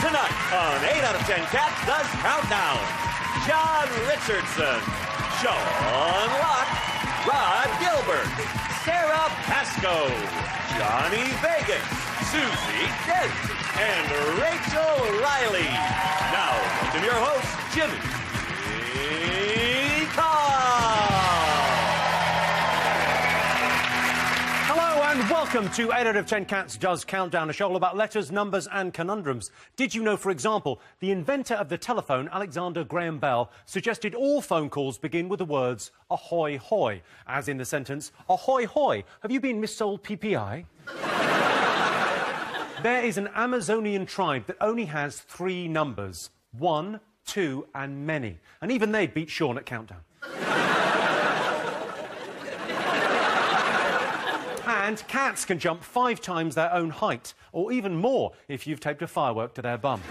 Tonight on 8 out of 10 Cats Does Countdown, John Richardson, Sean Locke, Rod Gilbert, Sarah Pascoe, Johnny Vegas, Susie Dent, and Rachel Riley. Now, welcome your host, Jimmy Carr. Hello and welcome to 8 out of 10 Cats Does Countdown, a show all about letters, numbers and conundrums. Did you know, for example, the inventor of the telephone, Alexander Graham Bell, suggested all phone calls begin with the words ahoy hoy, as in the sentence, ahoy hoy, have you been missold PPI? There is an Amazonian tribe that only has 3 numbers, 1, 2 and many, and even they'd beat Sean at Countdown. And cats can jump 5 times their own height, or even more if you've taped a firework to their bum.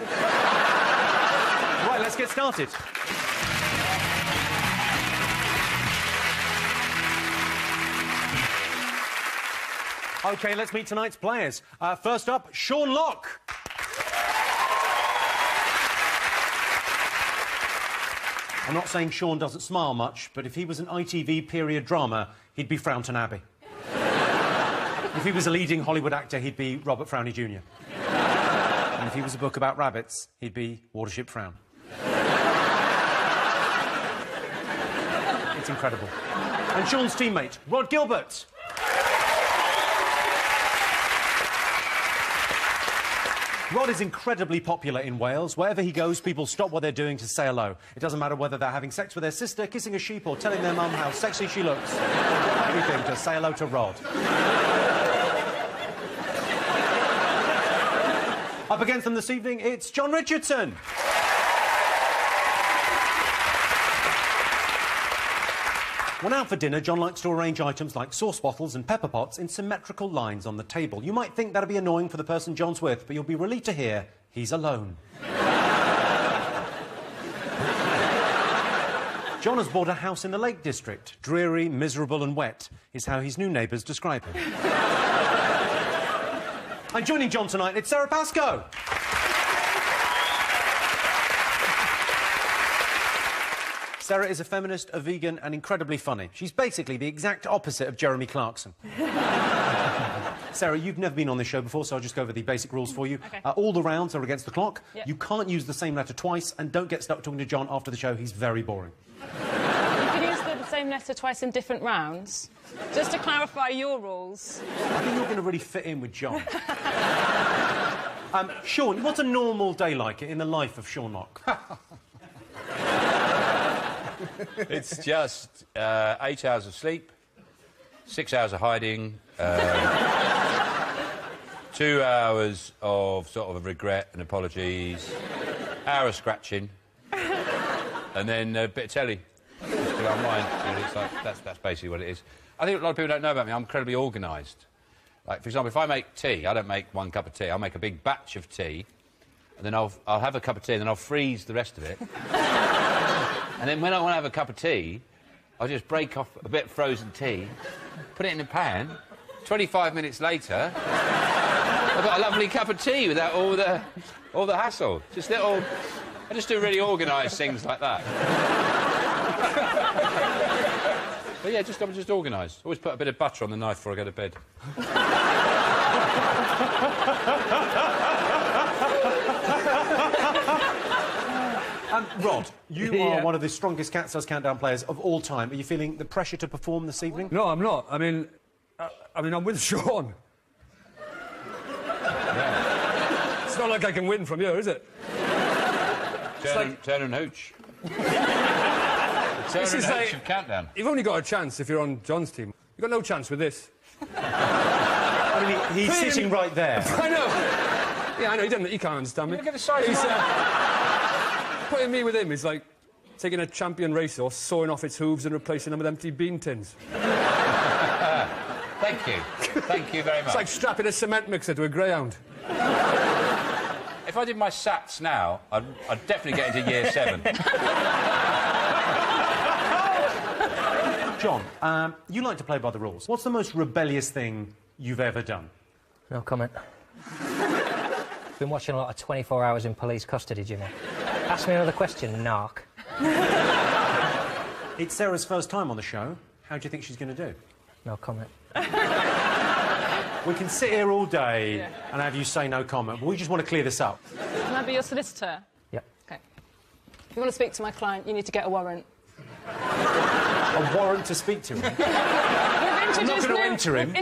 Right, let's get started. OK, let's meet tonight's players. First up, Sean Locke. I'm not saying Sean doesn't smile much, but if he was an ITV period drama, he'd be Frownton Abbey. If he was a leading Hollywood actor, he'd be Robert Frowney Jr. And if he was a book about rabbits, he'd be Watership Frown. It's incredible. And Sean's teammate, Rod Gilbert. Rod is incredibly popular in Wales. Wherever he goes, people stop what they're doing to say hello. It doesn't matter whether they're having sex with their sister, kissing a sheep, or telling their mum how sexy she looks. Everything to say hello to Rod. Up against them this evening, it's John Richardson. When out for dinner, John likes to arrange items like sauce bottles and pepper pots in symmetrical lines on the table. You might think that'd be annoying for the person John's with, but you'll be relieved to hear he's alone. John has bought a house in the Lake District. Dreary, miserable and wet is how his new neighbours describe him. And joining John tonight, it's Sarah Pascoe. Sarah is a feminist, a vegan and incredibly funny. She's basically the exact opposite of Jeremy Clarkson. Sarah, you've never been on this show before, so I'll just go over the basic rules for you. Okay. All the rounds are against the clock. Yep. You can't use the same letter twice, and don't get stuck talking to John after the show. He's very boring. You can use the same letter twice in different rounds. Just to clarify your rules. I think you're going to really fit in with John. Sean, what's a normal day like in the life of Sean Locke? It's just 8 hours of sleep, 6 hours of hiding, 2 hours of sort of regret and apologies, hour of scratching, and then a bit of telly. Just to unwind. It's like, that's basically what it is. I think a lot of people don't know about me. I'm incredibly organised. Like, for example, if I make tea, I don't make 1 cup of tea. I'll make a big batch of tea, and then I'll have a cup of tea, and then I'll freeze the rest of it. And then when I want to have a cup of tea, I'll just break off a bit of frozen tea, put it in a pan. 25 minutes later, I've got a lovely cup of tea without all the hassle. Just little... I just do really organised things like that. But yeah, I'm just organised. Always put a bit of butter on the knife before I go to bed. Rod, you are one of the strongest Cats Does Countdown players of all time. Are you feeling the pressure to perform this evening? No, I'm not. I mean, I'm with Sean. Yeah. It's not like I can win from here, is it? Turn and hooch. Turn and hooch of Countdown. You've only got a chance if you're on John's team. You've got no chance with this. I mean, he's sitting right there. I know. Yeah, I know. He can't understand me. Look at the size of Putting me with him is like taking a champion racehorse, sawing off its hooves and replacing them with empty bean tins. Thank you. Thank you very much. It's like strapping a cement mixer to a greyhound. If I did my SATs now, I'd definitely get into year 7. John, you like to play by the rules. What's the most rebellious thing you've ever done? No comment. Been watching a lot of 24 Hours in Police Custody, Jimmy. Ask me another question, narc. It's Sarah's first time on the show. How do you think she's going to do? No comment. We can sit here all day and have you say no comment, but we just want to clear this up. Can I be your solicitor? Yep. OK. If you want to speak to my client, you need to get a warrant. A warrant to speak to him? I'm not going to enter him.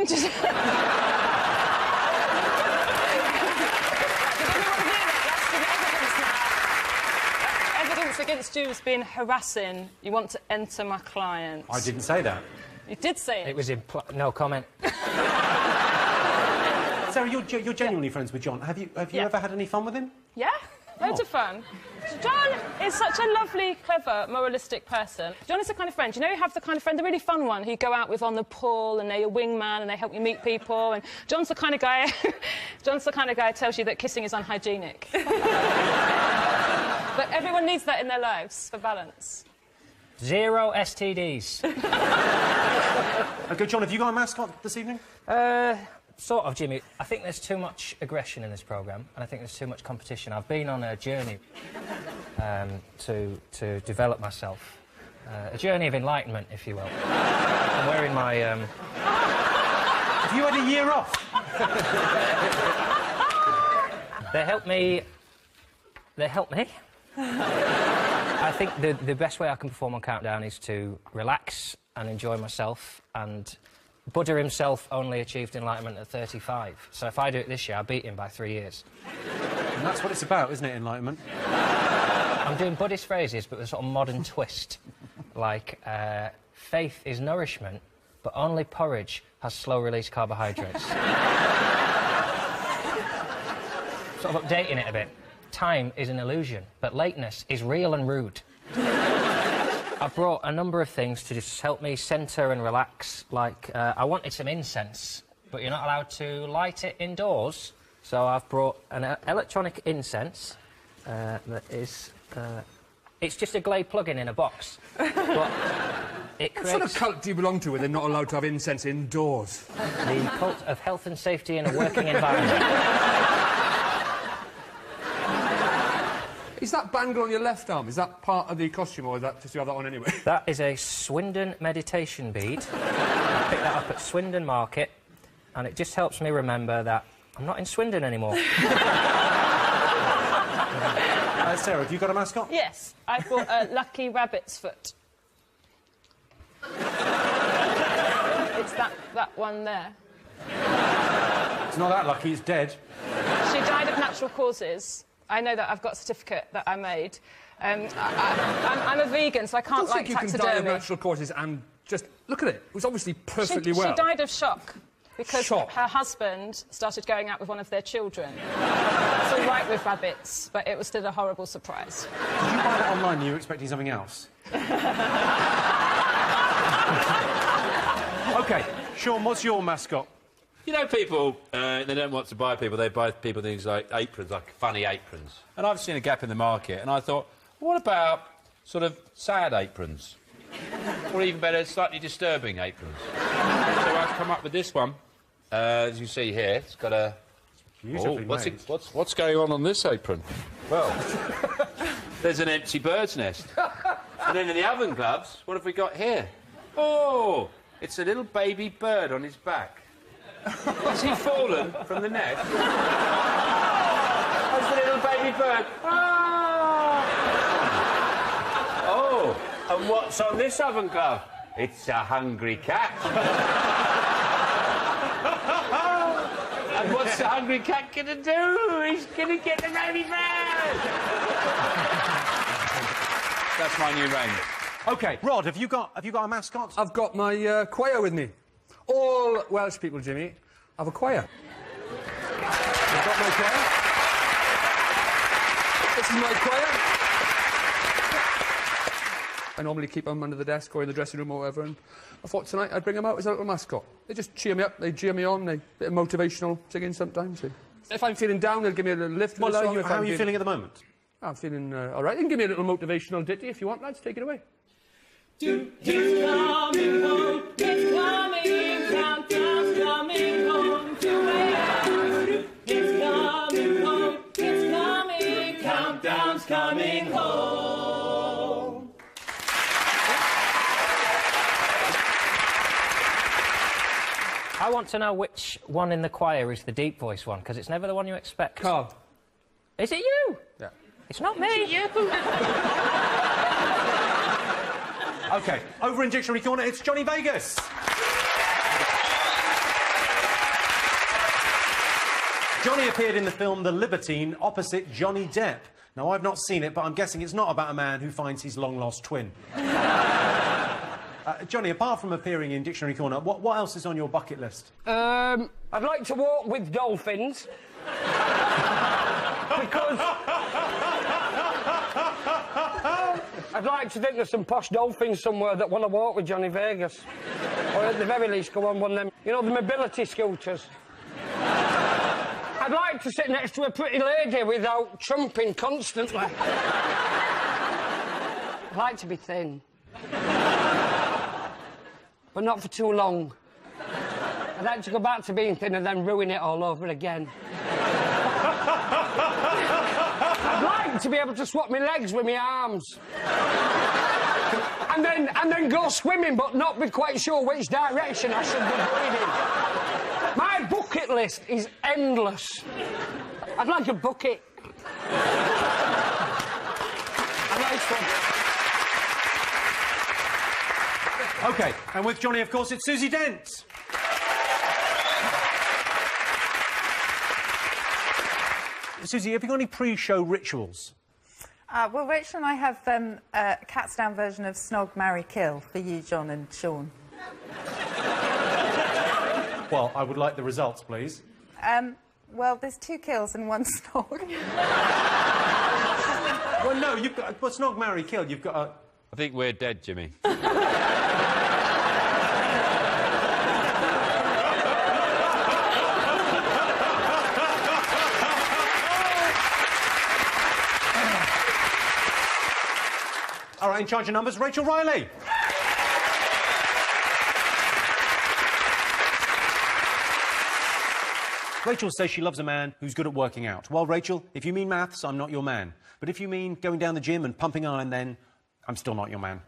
Evidence against you has been harassing. You want to enter my client. I didn't say that. You did say it. It was no comment. Sarah, you're genuinely friends with John. Have you ever had any fun with him? Yeah, loads of fun. John is such a lovely, clever, moralistic person. John is the kind of friend, you know, you have the kind of friend, the really fun one, who you go out with on the pool and they're your wingman and they help you meet people. And John's the kind of guy who tells you that kissing is unhygienic. But everyone needs that in their lives for balance. 0 STDs. OK, John, have you got a mascot this evening? Sort of, Jimmy. I think there's too much aggression in this programme, and I think there's too much competition. I've been on a journey to develop myself. A journey of enlightenment, if you will. I'm wearing my... Have you had a year off? They help me... I think the best way I can perform on Countdown is to relax and enjoy myself, and Buddha himself only achieved enlightenment at 35. So if I do it this year, I beat him by 3 years. And that's what it's about, isn't it, enlightenment? I'm doing Buddhist phrases, but with a sort of modern twist. Like, faith is nourishment, but only porridge has slow-release carbohydrates. Sort of updating it a bit. Time is an illusion, but lateness is real and rude. I've brought a number of things to just help me centre and relax. Like, I wanted some incense, but you're not allowed to light it indoors. So I've brought an electronic incense that is... it's just a Glade plug-in in a box. But it creates... What sort of cult do you belong to where they're not allowed to have incense indoors? The cult of health and safety in a working environment. Is that bangle on your left arm, is that part of the costume, or is that just you have that on anyway? That is a Swindon meditation bead. I picked that up at Swindon Market, and it just helps me remember that I'm not in Swindon anymore. Sarah, have you got a mascot? Yes, I bought a lucky rabbit's foot. It's that one there. It's not that lucky, it's dead. She died of natural causes. I know that I've got a certificate that I made. I'm a vegan, so I can't like taxidermy. I don't think you can die of natural causes and just... Look at it. It was obviously perfectly well. She died of shock because Shock. her husband started going out with one of their children. It's all right with rabbits, but it was still a horrible surprise. Did you buy that online and you were expecting something else? OK, Sean, what's your mascot? You know, people, they don't want to buy people, they buy people things like aprons, like funny aprons. And I've seen a gap in the market, and I thought, what about sort of sad aprons? Or even better, slightly disturbing aprons. So I've come up with this one. As you see here, it's got a... Beautifully made. What's going on this apron? Well, there's an empty bird's nest. And then in the oven gloves, what have we got here? Oh, it's a little baby bird on his back. Has he fallen from the nest? That's the little baby bird. Oh, and what's on this oven glove? It's a hungry cat. And what's the hungry cat gonna do? He's gonna get the baby bird. That's my new range. OK, Rod, have you got a mascot? I've got my choir with me. All Welsh people, Jimmy, have a choir. I've got my choir. This is my choir. I normally keep them under the desk or in the dressing room or whatever, and I thought tonight I'd bring them out as a little mascot. They just cheer me up, they cheer me on, they bit of motivational singing sometimes. If I'm feeling down, they'll give me a little lift. Well, how are you feeling at the moment? I'm feeling all right. You can give me a little motivational ditty if you want, lads. Take it away. It's coming home, it's coming, countdown's coming home to where it's coming home, countdown's coming home. I want to know which one in the choir is the deep voice one, because it's never the one you expect. Carl. Is it you? Yeah. It's not me. You. OK, over in Dictionary Corner, it's Johnny Vegas. Johnny appeared in the film The Libertine opposite Johnny Depp. Now, I've not seen it, but I'm guessing it's not about a man who finds his long-lost twin. Johnny, apart from appearing in Dictionary Corner, what else is on your bucket list? I'd like to walk with dolphins. Because I'd like to think there's some posh dolphins somewhere that want to walk with Johnny Vegas. Or at the very least go on one of them, you know, the mobility scooters. I'd like to sit next to a pretty lady without chumping constantly. I'd like to be thin. But not for too long. I'd like to go back to being thin and then ruin it all over again. I'd like to be able to swap my legs with my arms. And then go swimming, but not be quite sure which direction I should be going in. My bucket list is endless. I'd like a bucket. A nice one. OK, and with Johnny, of course, it's Susie Dent. Susie, have you got any pre-show rituals? Well, Rachel and I have a Cats Down version of Snog, Marry, Kill for you, John and Sean. Well, I would like the results, please. Well, there's 2 kills and 1 snog. Well, no, you've got... Well, Snog, Marry, Kill, you've got a... I think we're dead, Jimmy. All right, in charge of numbers, Rachel Riley. Rachel says she loves a man who's good at working out. Well, Rachel, if you mean maths, I'm not your man. But if you mean going down the gym and pumping iron, then I'm still not your man.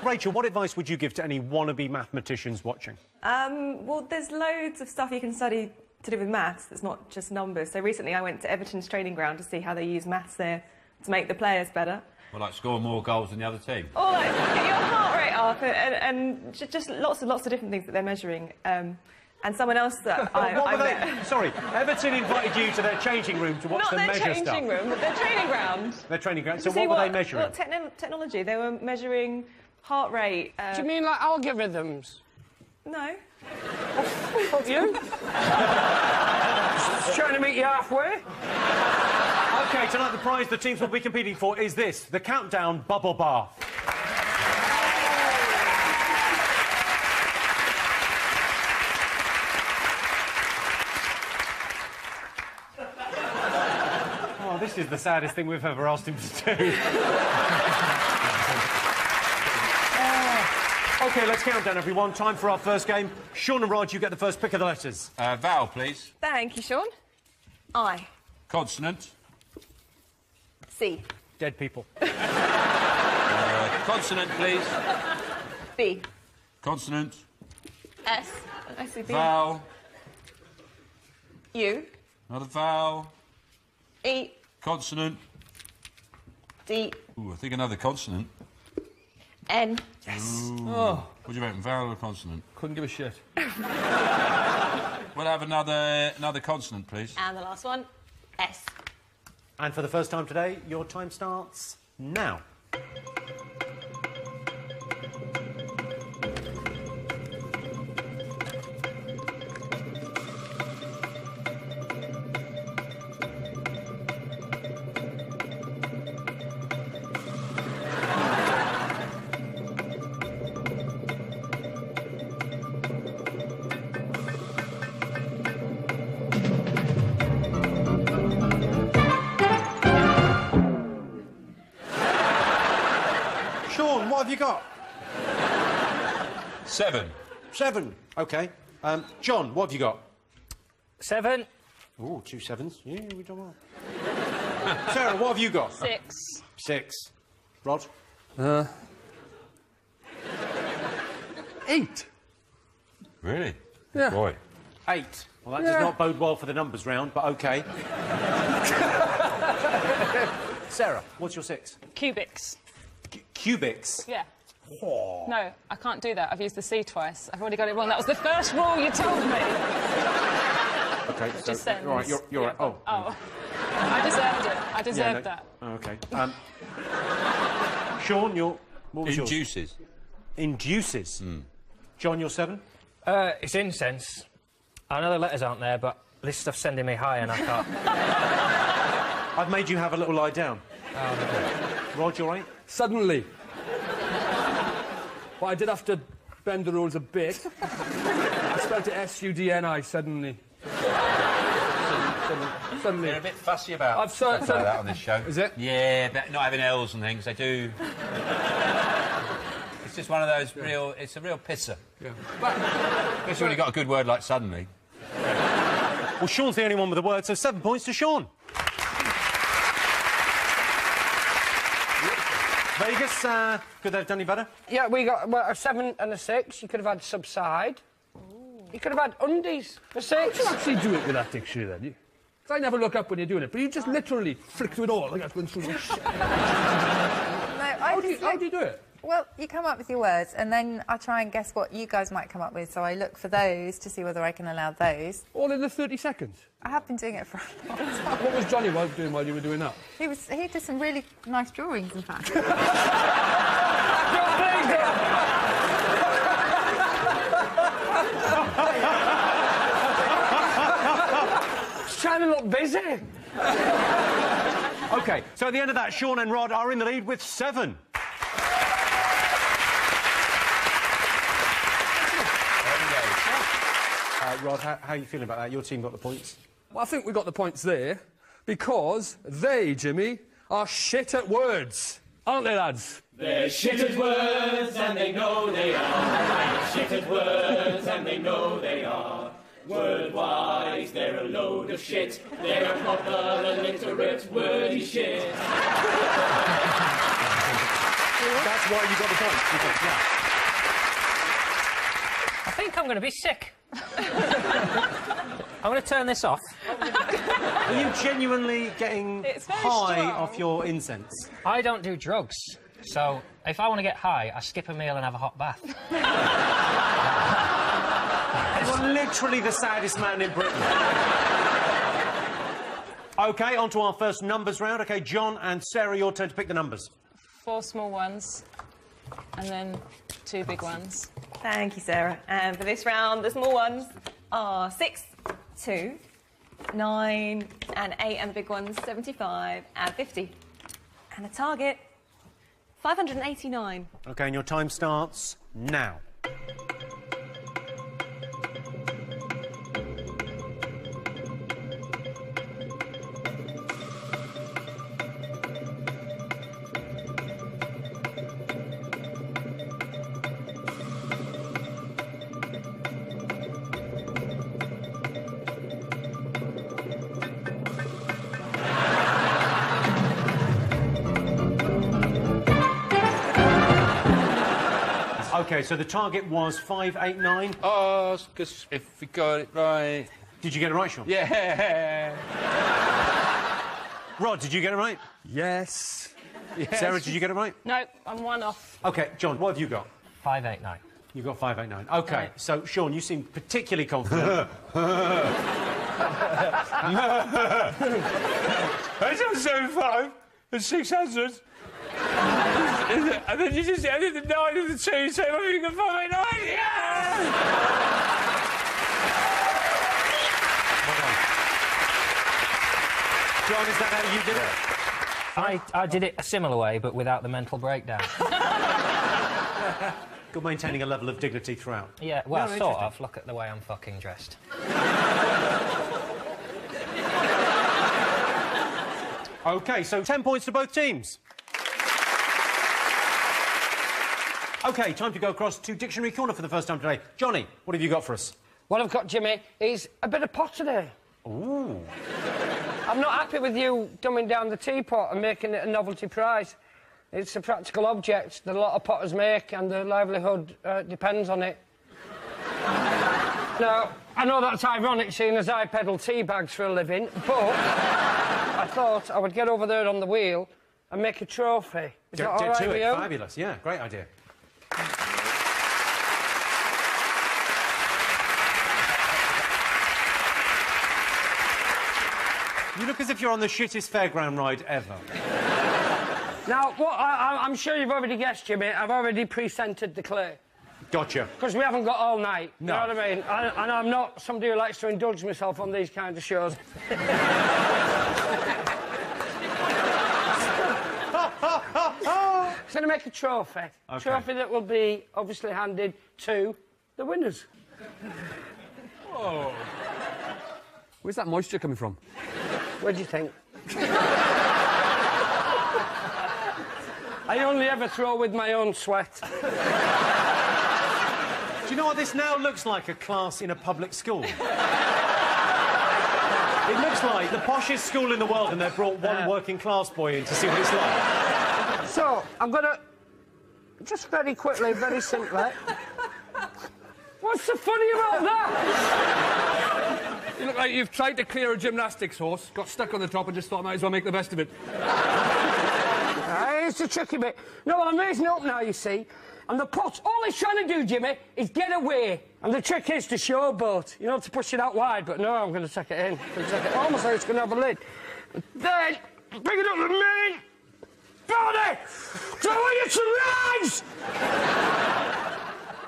Rachel, what advice would you give to any wannabe mathematicians watching? Well, there's loads of stuff you can study to do with maths that's not just numbers. So recently I went to Everton's training ground to see how they use maths there to make the players better. Well, like score more goals than the other team. Or like get your heart rate up and just lots of different things that they're measuring. And someone else that I met... Sorry, Everton invited you to their changing room to watch them measure stuff. Not their changing room, but their training ground. Their training ground. So what were they measuring? Well, technology. They were measuring heart rate. Do you mean like algorithms? No. Fuck you. Just trying to meet you halfway. OK, tonight the prize the teams will be competing for is this, the Countdown Bubble Bath. Oh, this is the saddest thing we've ever asked him to do. OK, let's count down, everyone. Time for our first game. Sean and Rod, you get the first pick of the letters. Vowel, please. Thank you, Sean. I. Consonant. C. Dead people. Consonant, please. B. Consonant. S. I see B. Vowel. U. Another vowel. E. Consonant. D. Ooh, I think another consonant. N. Yes. Oh. What do you reckon, vowel or consonant? Couldn't give a shit. We'll have another consonant, please. And the last one, S. And for the first time today, your time starts now. What have you got? 7. 7. OK. John, what have you got? 7. Oh, 2 sevens. Yeah, we done well. Sarah, what have you got? 6. 6. Rod? 8. Really? Yeah. Boy. 8. Well, that does not bode well for the numbers round, but OK. Sarah, what's your 6? Cubics. Cubics? Yeah. No, I can't do that. I've used the C twice. I've already got it wrong. That was the first rule you told me. OK, so... Just sends. All right, you're right. Oh. Oh. I deserved it. I deserved that. Oh, OK. Sean, what was yours? Induces. Induces. John, your 7? It's incense. I know the letters aren't there, but this stuff's sending me high and I can't... I've made you have a little lie down. Rod, you all right? Suddenly. Well, I did have to bend the rules a bit. I spelled it S-U-D-N-I, suddenly. Suddenly. They're a bit fussy about I've stuff like that on this show. Is it? Yeah, but not having L's and things. They do... It's just one of those real... It's a real pisser. Yeah. Especially when you've got a good word like suddenly. Well, Sean's the only one with a word, so 7 points to Sean. Vegas, could they have done any better? Yeah, we got a 7 and a 6. You could have had subside. You could have had undies for 6. How do you actually do it with that dictionary, then? Because I never look up when you're doing it, but you just literally flick through it all, like that's going through the shit. How do you do it? Well, you come up with your words, and then I try and guess what you guys might come up with, so I look for those to see whether I can allow those. All in the 30 seconds? I have been doing it for a long time. What was Johnny doing while you were doing that? He did some really nice drawings, in fact. He's trying to look busy. OK, so at the end of that, Sean and Rod are in the lead with 7. Rod, how are you feeling about that? Your team got the points. Well, I think we got the points there because they, Jimmy, are shit at words. Aren't they, lads? They're shit at words and they know they are. Shit at words and they know they are. Word-wise, they're a load of shit. They're a proper illiterate wordy shit. That's why you got the points, you think, yeah. I think I'm going to be sick. I'm going to turn this off. Are you genuinely getting It's very high strong. off your incense? I don't do drugs, so if I want to get high, I skip a meal and have a hot bath. You're literally the saddest man in Britain. OK, on to our first numbers round. OK, John and Sarah, your turn to pick the numbers. 4 small ones, and then 2 big ones. Thank you, Sarah. And for this round, the small ones are 6, 2, 9, and 8, and the big ones 75 and 50. And the target 589. OK, and your time starts now. OK, so the target was 589. Oh, because if we got it right... Did you get it right, Sean? Yeah! Rod, did you get it right? Yes. Sarah, did you get it right? No, I'm 1 off. OK, John, what have you got? 589. You got 589. OK, Right. so, Sean, you seem particularly confident. I just 75 and 600. And then you just added the 9 and the 2, so I think I'm 589. Yeah! John, is that how you did it? I did it a similar way, but without the mental breakdown. You're maintaining a level of dignity throughout. Yeah, well, No, sort interesting. of. Look at the way I'm fucking dressed. OK, so 10 points to both teams. OK, time to go across to Dictionary Corner for the first time today. Johnny, what have you got for us? What I've got, Jimmy, is a bit of pottery. Ooh. I'm not happy with you dumbing down the teapot and making it a novelty prize. It's a practical object that a lot of potters make, and their livelihood depends on it. Now, I know that's ironic, seeing as I peddle tea bags for a living, but I thought I would get over there on the wheel and make a trophy. Is that all right with you? Fabulous, yeah, great idea. You look as if you're on the shittest fairground ride ever. Now, what I'm sure you've already guessed, Jimmy, I've already pre-scented the clay. Gotcha. Because we haven't got all night. No. You know what I mean? And I'm not somebody who likes to indulge myself on these kinds of shows. It's going to make a trophy. Okay. A trophy that will be obviously handed to the winners. Whoa. Where's that moisture coming from? What do you think? I only ever throw with my own sweat. Do you know what this now looks like? A class in a public school. It looks like the poshest school in the world, and they've brought one working class boy in to see what it's like. So, I'm going to... Just very quickly, very simply... What's so funny about that? You look like you've tried to clear a gymnastics horse, got stuck on the top and just thought, might as well make the best of it. It's a tricky bit. No, well, I'm raising it up now, you see. And the pot, all it's trying to do, Jimmy, is get away. And the trick is to showboat. You know, to push it out wide, but no, I'm going to tuck it in. Almost like it's going to have a lid. Then, bring it up to me. Body! Throw it to rise!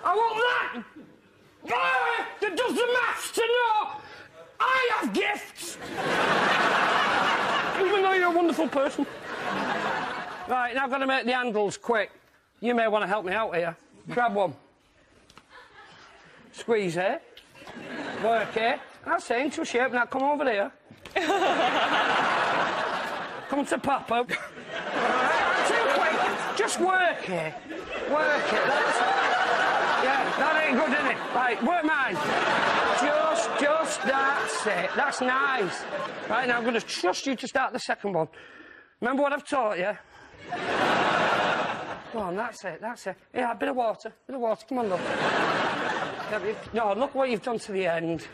I want that! Guy that does the maths to know I have gifts! Even though you're a wonderful person. Right, now I've got to make the handles quick. You may want to help me out here. Grab one. Squeeze here. Work here. That's it, into shape. Now come over here. Come to Papa. Too quick. Just work here. Work it. Yeah, that ain't good, is it? Right, work mine. Just, that's it. That's nice. Right, now I'm going to trust you to start the second one. Remember what I've taught you? Go on, that's it. Yeah, a bit of water. Come on, look. No, look what you've done to the end.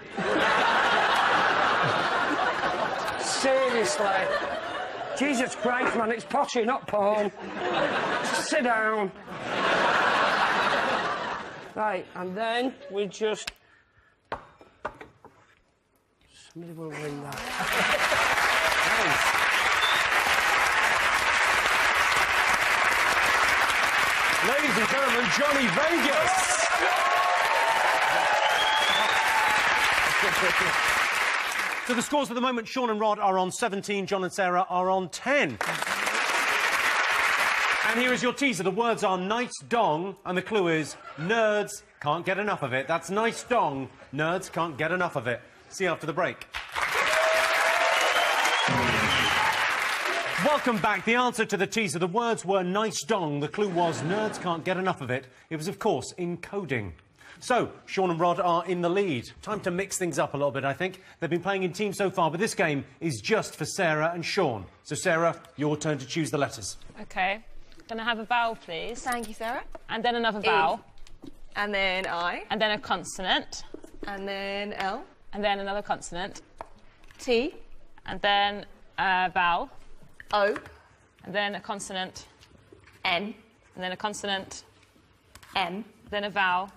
Seriously. Jesus Christ, man, it's potty, not porn. Just sit down. Right, and then we just... Somebody will win that. Nice. Ladies and gentlemen, Johnny Vegas. So the scores at the moment, Sean and Rod are on 17, John and Sarah are on 10. And here is your teaser. The words are nice dong, and the clue is nerds can't get enough of it. That's nice dong, nerds can't get enough of it. See you after the break. Welcome back. The answer to the teaser, the words were nice dong. The clue was nerds can't get enough of it. It was, of course, in coding. So, Sean and Rod are in the lead. Time to mix things up a little bit, I think. They've been playing in teams so far, but this game is just for Sarah and Sean. So, Sarah, your turn to choose the letters. OK. Can I have a vowel, please? Thank you, Sarah. And then another vowel. E. And then I. And then a consonant. And then L. And then another consonant. T. And then a vowel. O. And then a consonant. N. And then a consonant. M. Then a vowel.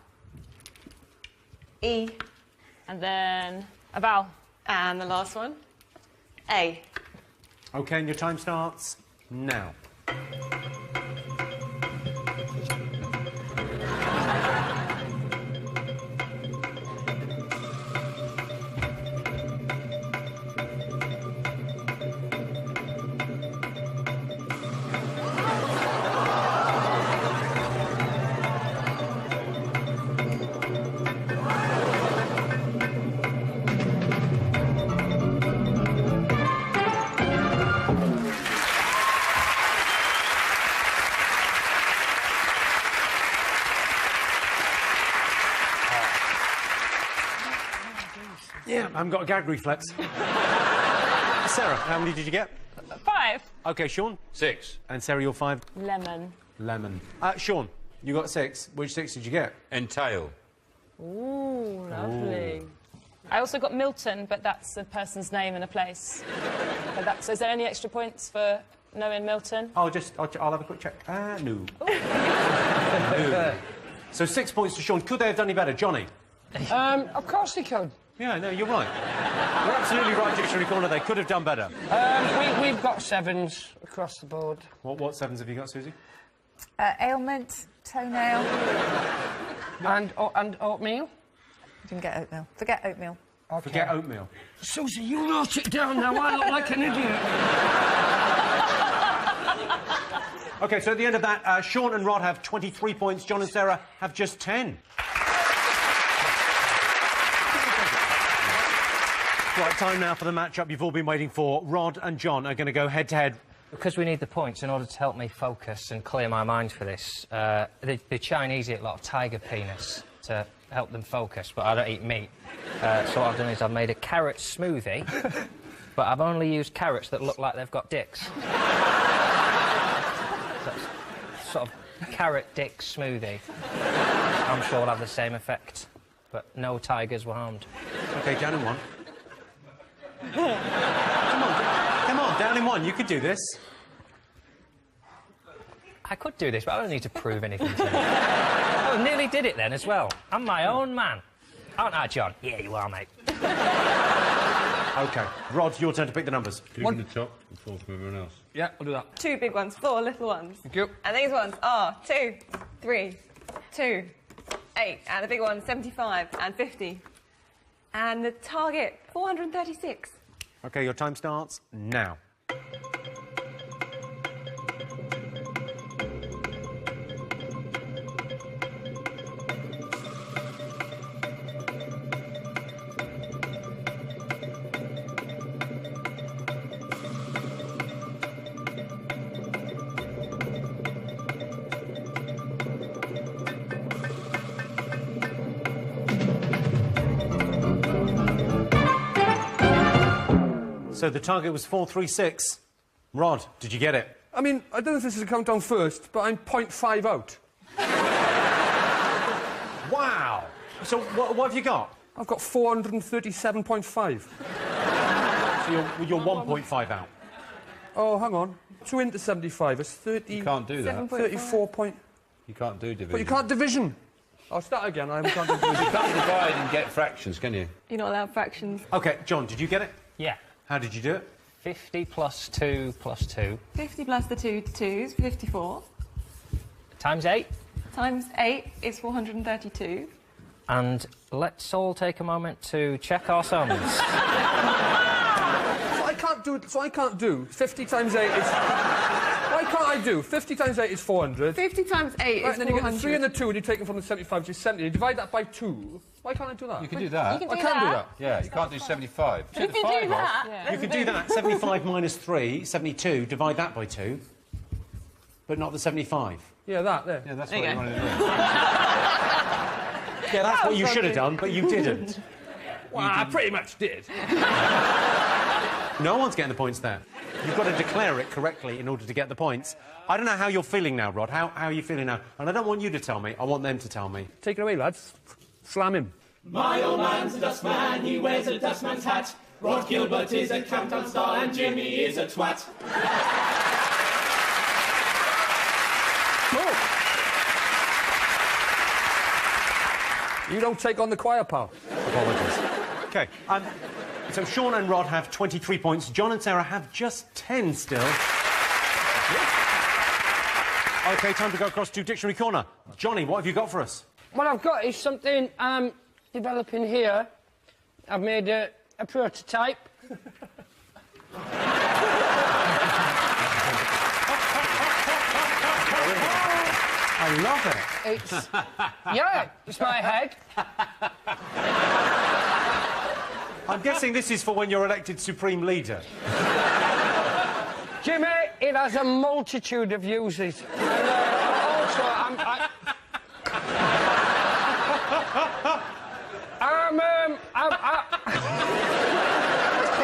E. And then a vowel. And the last one. A. OK, and your time starts now. Yeah, I haven't got a gag reflex. Sarah, how many did you get? 5. OK, Sean? 6. And Sarah, you're 5? Lemon. Lemon. Sean, you got 6. Which 6 did you get? Entail. Ooh, lovely. I also got Milton, but that's a person's name and a place. So is there any extra points for knowing Milton? I'll have a quick check. No. No. So 6 points to Sean. Could they have done any better? Johnny? Of course they could. Yeah, no, you're right. You're absolutely right, Dictionary Corner. They could have done better. We've got 7s across the board. What 7s have you got, Susie? Ailment, toenail. And oatmeal? Didn't get oatmeal. Forget oatmeal. Okay. Forget oatmeal. Susie, you wrote it down now. I look like an idiot. OK, so at the end of that, Sean and Rod have 23 points. John and Sarah have just 10. Right, time now for the match-up you've all been waiting for. Rod and John are going to go head-to-head. Because we need the points in order to help me focus and clear my mind for this, the Chinese eat a lot of tiger penis to help them focus, but I don't eat meat. So what I've done is I've made a carrot smoothie, but I've only used carrots that look like they've got dicks. That's sort of carrot dick smoothie. I'm sure will have the same effect, but no tigers were harmed. OK, down in 1. Come on, down in 1. You could do this. I could do this, but I don't need to prove anything to you. Oh, nearly did it then as well. I'm my own man. Aren't I, John? Yeah, you are, mate. OK. Rod, your turn to pick the numbers. 2 from the top and 4 from everyone else. Yeah, I'll do that. 2 big ones, 4 little ones. Thank you. And these ones are 2, 3, 2, 8. And the big ones, 75 and 50. And the target, 436. OK, your time starts now. So the target was 436. Rod, did you get it? I mean, I don't know if this is a countdown first, but I'm 0.5 out. Wow! So what have you got? I've got 437.5. So you're 1.5 out. Oh, hang on. 2 into 75 is 30... You can't do that. 34 point... You can't do division. But you can't division. I'll start again. I can't do division. You can't divide and get fractions, can you? You're not allowed fractions. OK, John, did you get it? Yeah. How did you do it? 50 plus 2 plus 2. 50 plus the 2 2s, 54. Times 8. Times 8 is 432. And let's all take a moment to check our sums. So I can't do 50 times 8 is... Why can't I do? 50 times 8 is 400. 50 times 8 Right, is and then you get the 400. 3 and the 2 and you take them from the 75, which is 70. You divide that by 2. Why can't I do that? You can do that. You can I do can do that. that. Yeah, you can't do 75. You can do that. Yeah. You could do that. 75 minus 3, 72. Divide that by 2. But not the 75. Yeah, that, there. Yeah, that's what you want to do. Yeah, that's what you should have done, but you didn't. Well, I pretty much did. No one's getting the points there. You've got to declare it correctly in order to get the points. I don't know how you're feeling now, Rod. How are you feeling now? And I don't want you to tell me. I want them to tell me. Take it away, lads. Slam him. My old man's a dustman, he wears a dustman's hat. Rod Gilbert is a countdown star and Jimmy is a twat. You don't take on the choir, pal. Apologies. OK. So Sean and Rod have 23 points. John and Sarah have just 10 still. OK, time to go across to Dictionary Corner. Johnny, what have you got for us? What I've got is something I'm developing here. I've made a prototype. I love it. It's... yeah, it's my head. I'm guessing this is for when you're elected Supreme Leader. Jimmy, it has a multitude of uses. And, also,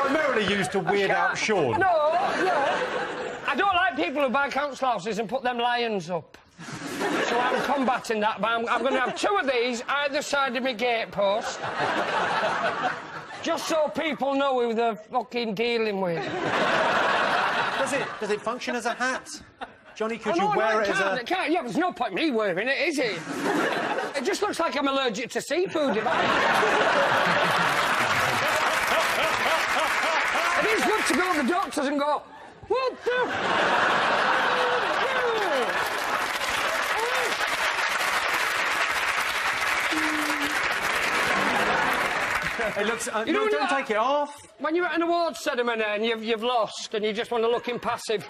Primarily used to weird out Sean. No. I don't like people who buy council houses and put them lions up. So I'm combating that, but I'm going to have 2 of these either side of my gatepost. Just so people know who they're fucking dealing with. Does it function as a hat? Johnny, could you wear it as a... It can't. Yeah, there's no point in me wearing it, is it? It just looks like I'm allergic to seafood. It is good to go to the doctors and go, what the... It looks... no, don't take it off. When you're at an awards ceremony and you've lost and you just want to look impassive.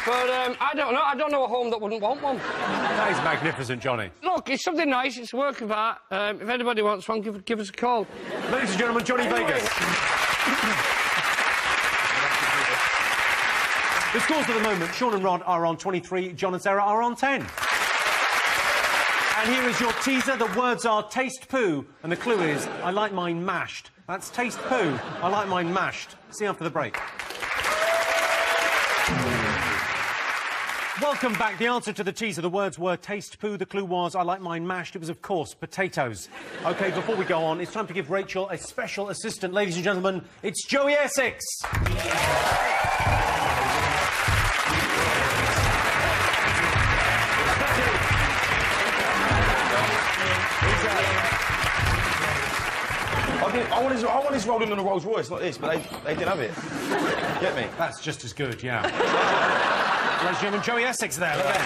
But I don't know a home that wouldn't want one. That is magnificent, Johnny. Look, it's something nice, it's a work of art. If anybody wants one, give us a call. Ladies and gentlemen, Johnny Vegas. The scores at the moment, Sean and Rod are on 23, John and Sarah are on 10. And here is your teaser. The words are taste poo, and the clue is, I like mine mashed. That's taste poo, I like mine mashed. See you after the break. Welcome back. The answer to the teaser, the words were taste poo. The clue was, I like mine mashed. It was, of course, potatoes. OK, before we go on, it's time to give Rachel a special assistant. Ladies and gentlemen, it's Joey Essex. I want his rolling on a Rolls Royce like this, but they didn't have it. Get me? That's just as good, yeah. Ladies and gentlemen, Joey Essex there again.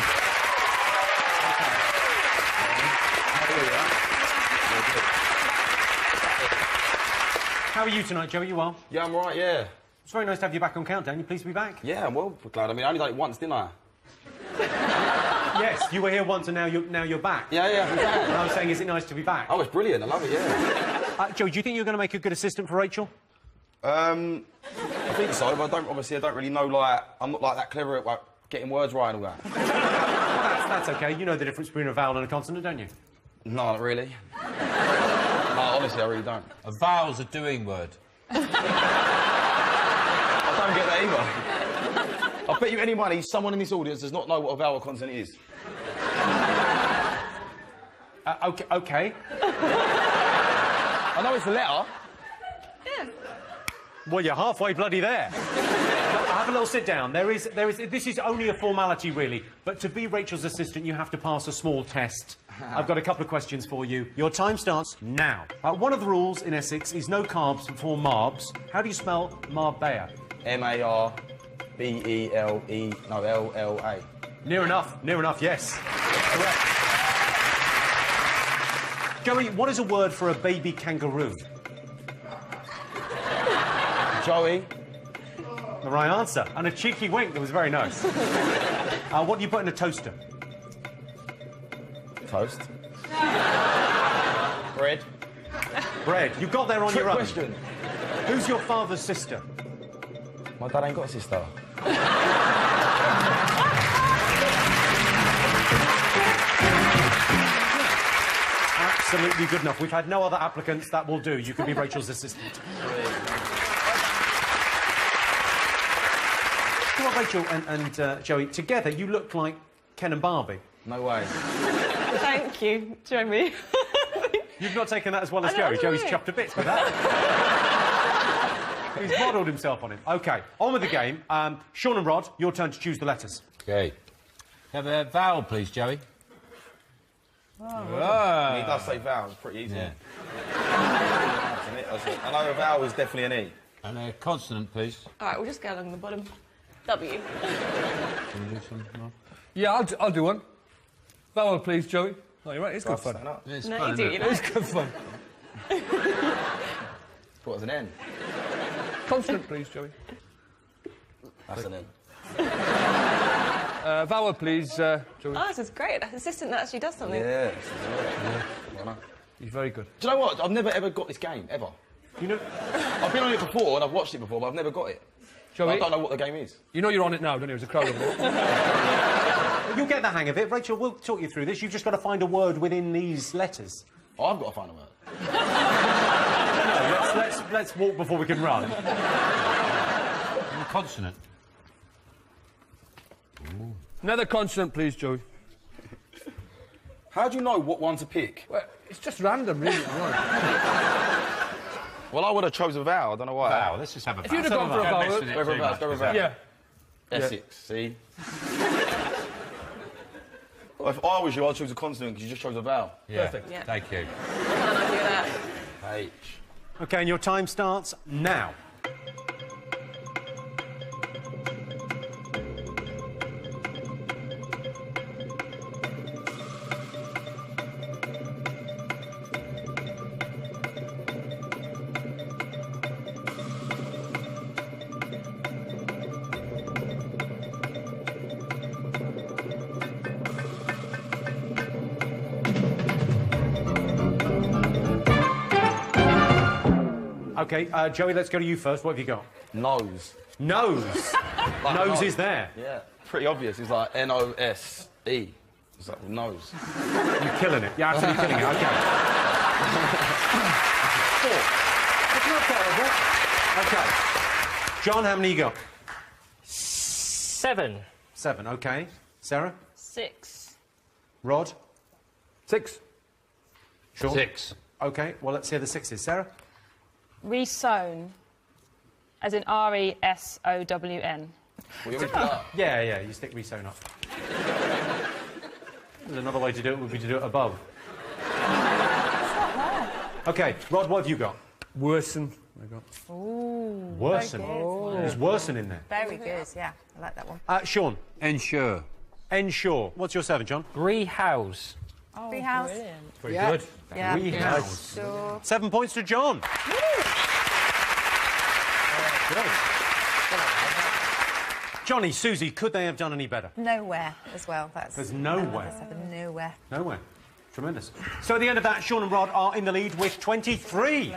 How are you tonight, Joey? You well? Yeah, I'm all right, yeah. It's very nice to have you back on Countdown. You pleased to be back? Yeah, I'm well glad. I mean, I only done it once, didn't I? Yes, you were here once and now you're back. Yeah. And I was saying, is it nice to be back? Oh, it's brilliant. I love it, yeah. Joey, do you think you're going to make a good assistant for Rachel? I think so, but I don't really know, like, I'm not, like, that clever at, like, getting words right and all that. That's OK. You know the difference between a vowel and a consonant, don't you? No, not really. No, honestly, I really don't. A vowel's a doing word. I don't get that either. I bet you any money someone in this audience does not know what a vowel consonant is. OK. I know it's a letter. Yeah. Well, you're halfway bloody there. Have a little sit down. This is only a formality, really. But to be Rachel's assistant, you have to pass a small test. I've got a couple of questions for you. Your time starts now. One of the rules in Essex is no carbs before Marbs. How do you spell Marbella? M-A-R-B-E-L-E... No, L-L-A. Near enough, yes. Correct. Joey, what is a word for a baby kangaroo? Joey. The right answer. And a cheeky wink that was very nice. What do you put in a toaster? Toast. Bread. Bread. You got there on your own. Question. Who's your father's sister? My dad ain't got a sister. Absolutely good enough. We've had no other applicants. That will do. You can be Rachel's assistant. Well, Rachel and Joey, together you look like Ken and Barbie. No way. Thank you, join me. You've not taken that as well as Joey. Joey's chopped to bits with that. He's modelled himself on him. OK, on with the game. Sean and Rod, your turn to choose the letters. OK. Have a vowel, please, Joey. He does say vowels, pretty easy. Yeah. I know a vowel is definitely an E. And a consonant, please. All right, we'll just go along the bottom. W. Can you do some more? Yeah, I'll do one. Vowel, please, Joey. Oh, you're right, it's good fun. It's No, fun, you do, isn't you it? know. It's good fun. What, as an N? Consonant, please, Joey. That's an N. Vowel, please, Joey. Oh, this is great. An assistant that actually does something. Yeah. He's very good. Do you know what? I've never ever got this game, ever. You know... I've been on it before and I've watched it before, but I've never got it. Joey, I don't know what the game is. you know you're on it now, don't you? There's a crowd of it. You'll get the hang of it. Rachel, we'll talk you through this. You've just got to find a word within these letters. Oh, I've got to find a word. No, let's walk before we can run. A consonant. Ooh. Another consonant, please, Joey. How do you know what one to pick? Well, it's just random, really. Well, I would have chosen a vowel. I don't know why. Vowel. Let's just have a vowel. If you'd have gone for a vowel... Go for a vowel. Go for a vowel. Yeah. Essex, see? Well, if I was you, I'd choose a consonant because you just chose a vowel. Yeah. Perfect. Yeah. Thank you. Can I do that? H. OK, and your time starts now. OK, Joey, let's go to you first. What have you got? Nose. Nose. Like Nose is there. Yeah. Pretty obvious. It's like N-O-S-E. It's like nose. You're killing it. You're absolutely killing it. OK. 4. It's not terrible. OK. John, how many you got? 7. 7, OK. Sarah? 6. Rod? 6. Sean? 6. OK, well, let's hear the 6s. Sarah? Resown, as in R-E-S-O-W-N. Well, you want me to put that? Yeah, you stick resewn up. There's another way to do it, would be to do it above. OK, Rod, what have you got? Worsen. I got. Ooh. Worsen. There's worsen in there. Very good, yeah. I like that one. Sean? Ensure. Ensure. What's your 7, John? Rehouse. Oh, Treehouse. Very Yeah. good. Yeah. Rehouse. Sure. 7 points to John. Good. Johnny, Susie, could they have done any better? Nowhere as well. There's nowhere. Nowhere. Nowhere. Tremendous. So at the end of that, Sean and Rod are in the lead with 23.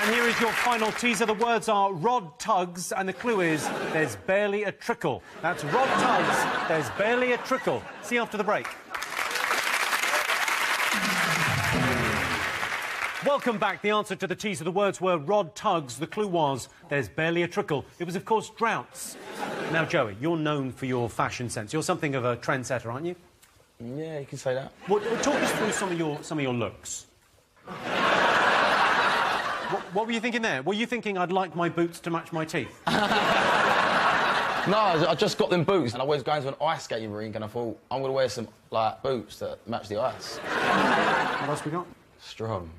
And here is your final teaser. The words are Rod tugs, and the clue is there's barely a trickle. That's Rod tugs, there's barely a trickle. See you after the break. Welcome back. The answer to the teaser. The words were Rod tugs. The clue was there's barely a trickle. It was, of course, droughts. Now, Joey, you're known for your fashion sense. You're something of a trendsetter, aren't you? Yeah, you can say that. Well, talk us through some of your looks. What were you thinking there? Were you thinking I'd like my boots to match my teeth? No, I just got them boots and I was going to an ice skating rink and I thought, I'm going to wear some, like, boots that match the ice. What else we got? Strong.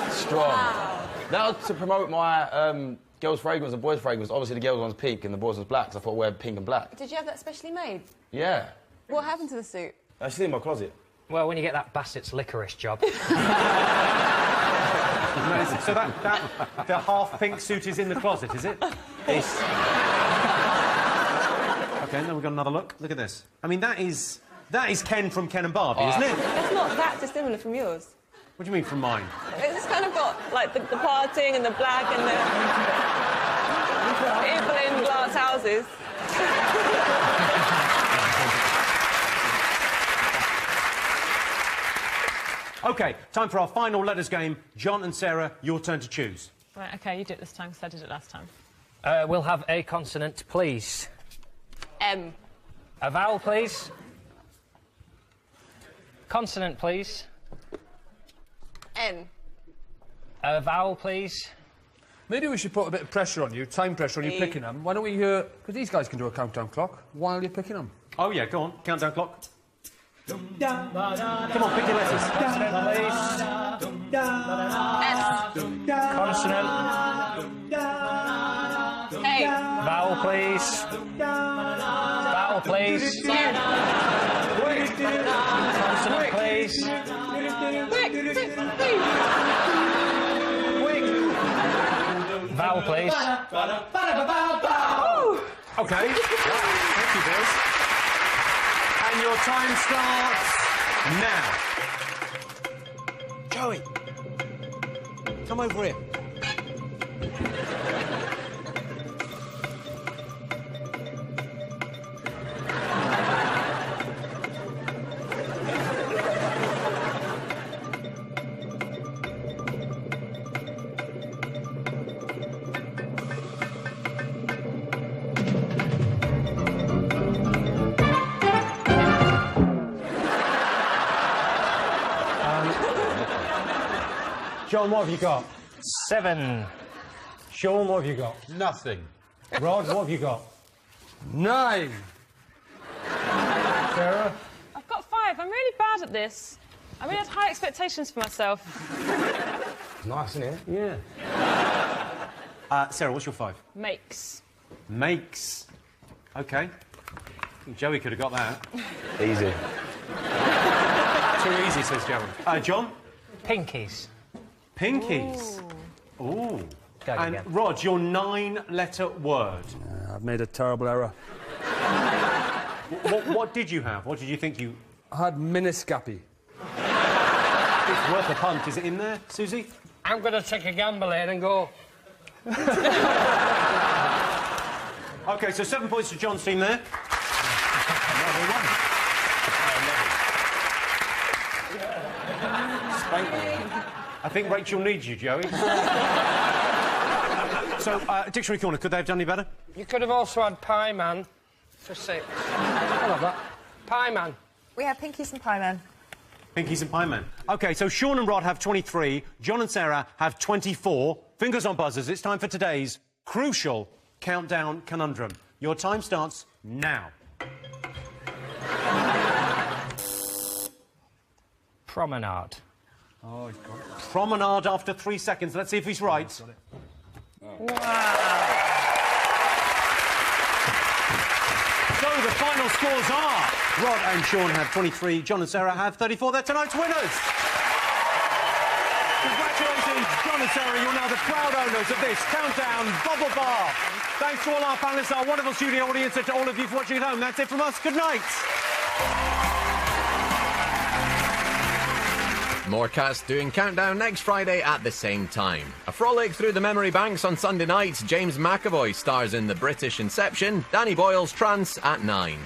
Strong. Wow. Now, to promote my girls' fragrance and boys' fragrance, obviously the girls' one's pink and the boys' one's black, so I thought I'd wear pink and black. Did you have that specially made? Yeah. What happened to the suit? It's still in my closet. Well, when you get that Bassett's licorice job. Amazing. So the half-pink suit is in the closet, is it? It's... OK, now we've got another look. Look at this. I mean, that is Ken from Ken and Barbie, isn't it? It's not that dissimilar from yours. What do you mean from mine? It's kind of got, like, the parting and the black and the people in glass houses. OK, time for our final letters game. John and Sarah, your turn to choose. Right, OK, you do it this time, because I did it last time. We'll have a consonant, please. M. A vowel, please. Consonant, please. N. A vowel, please. Maybe we should put a bit of pressure on you, time pressure on you picking them. Why don't we, because these guys can do a countdown clock while you're picking them. Oh, yeah, go on. Countdown clock. Come on, pick your letters. Consonant, please. S. Consonant. A. Vowel, please. Vowel, please. Consonant, please. Vowel, please. OK. Thank you, boys. And your time starts now. Joey, come over here. John, what have you got? 7. Sean, what have you got? Nothing. Rod, what have you got? 9. Sarah? I've got 5. I'm really bad at this. I really had high expectations for myself. Nice, isn't it? Yeah. Sarah, what's your 5? Makes. Makes. OK. I think Joey could have got that. Easy. Too easy, says Joey. John? Pinkies. Pinkies. Ooh. Go And again. Rod, your 9-letter word. I've made a terrible error. What did you have? What did you think you... I had miniscapi. It's worth a punt. Is it in there, Susie? I'm going to take a gamble here and go. OK, so 7 points to John's team there. I think Rachel needs you, Joey. So, Dictionary Corner, could they have done any better? You could have also had Pie Man for 6. I love that. Pie Man. We have Pinkies and Pie Man. Pinkies and Pie Man. OK, so Sean and Rod have 23, John and Sarah have 24. Fingers on buzzers, it's time for today's crucial countdown conundrum. Your time starts now. Promenade. Oh, he's got it. Promenade after 3 seconds. Let's see if he's right. Wow. So the final scores are Rod and Sean have 23, John and Sarah have 34. They're tonight's winners. Congratulations, John and Sarah. You're now the proud owners of this Countdown Bubble Bar. Thanks to all our panellists, our wonderful studio audience, and to all of you for watching at home. That's it from us. Good night. More cats doing Countdown next Friday at the same time. A frolic through the memory banks on Sunday nights. James McAvoy stars in the British Inception. Danny Boyle's Trance at 9.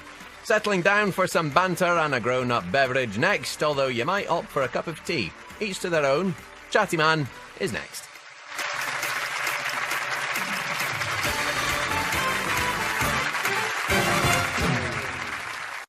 Settling down for some banter and a grown-up beverage next, although you might opt for a cup of tea. Each to their own. Chatty Man is next.